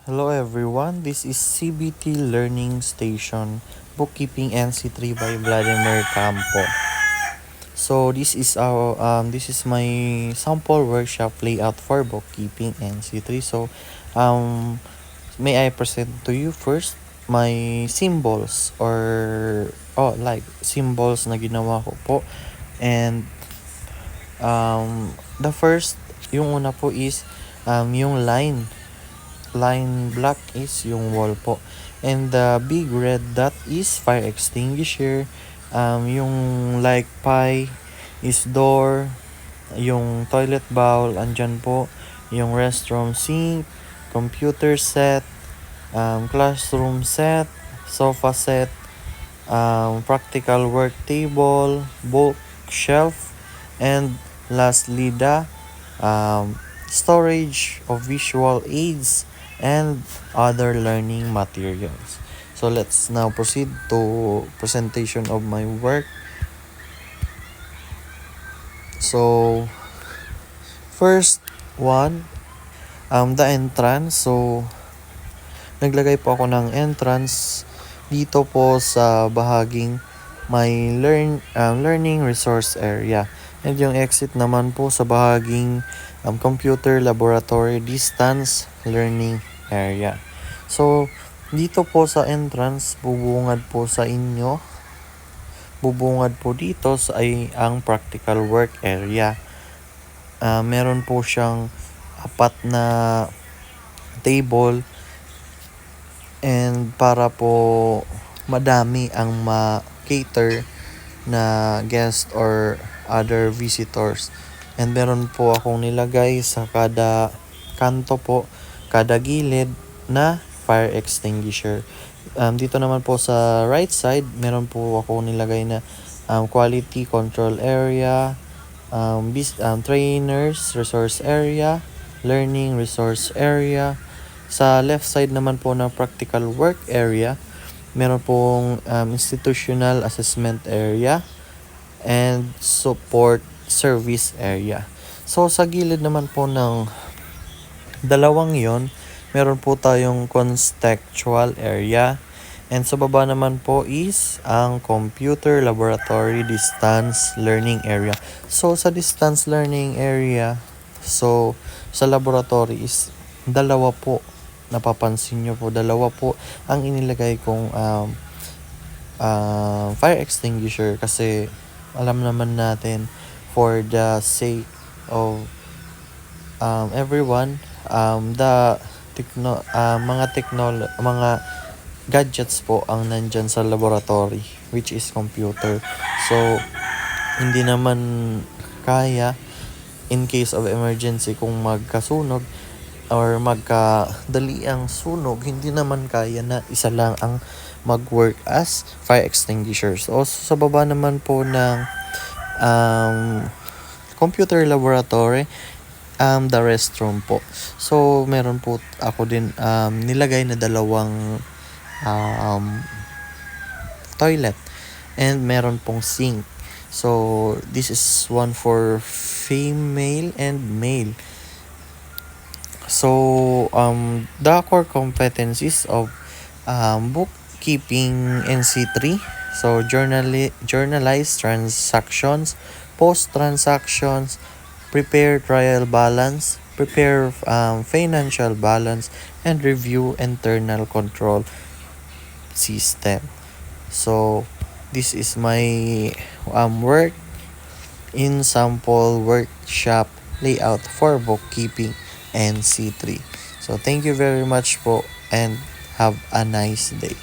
Hello everyone, this is CBT Learning Station, Bookkeeping NC3 by Vladimir Campo. So this is my sample workshop layout for bookkeeping NC3. So may I present to you first my symbols or like symbols na ginawa ko po. And the first, yung una po is yung line block is yung wall po. And the big red dot is fire extinguisher. Yung like pie is door. Yung toilet bowl, andyan po. Yung restroom sink, computer set, classroom set, sofa set, practical work table, bookshelf, and lastly the storage of visual aids and other learning materials. So let's now proceed to presentation of my work. So first one, the entrance. So naglagay po ako ng entrance dito po sa bahaging may learning resource area. And yung exit naman po sa bahaging computer laboratory distance learning area. So, dito po sa entrance, bubungad po dito ay ang practical work area. Meron po siyang 4 na table and para po madami ang ma-cater na guest or other visitors. And meron po akong nilagay sa kada kanto po, kada gilid na fire extinguisher. Dito naman po sa right side, meron po ako nilagay na quality control area, trainers resource area, learning resource area. Sa left side naman po na practical work area, meron pong institutional assessment area and support service area. So sa gilid naman po ng dalawang yon, meron po tayong contextual area. And sa baba naman po is ang computer laboratory distance learning area. So sa distance learning area, so sa laboratory is dalawa po. Napapansin nyo po, dalawa po ang inilagay kong fire extinguisher kasi alam naman natin for the sake of everyone, mga gadgets po ang nandyan sa laboratory, which is computer. So hindi naman kaya in case of emergency kung magkasunog or magkadali ang sunog, hindi naman kaya na isa lang ang mag-work as fire extinguishers. O sa baba naman po ng computer laboratory, the restroom po. So meron po ako din nilagay na dalawang toilet and meron pong sink. So this is one for female and male. So the core competencies of bookkeeping NC3, so journalize transactions, post transactions, prepare trial balance, prepare financial balance, and review internal control system. So this is my work in sample workshop layout for bookkeeping NC3. So thank you very much po and have a nice day.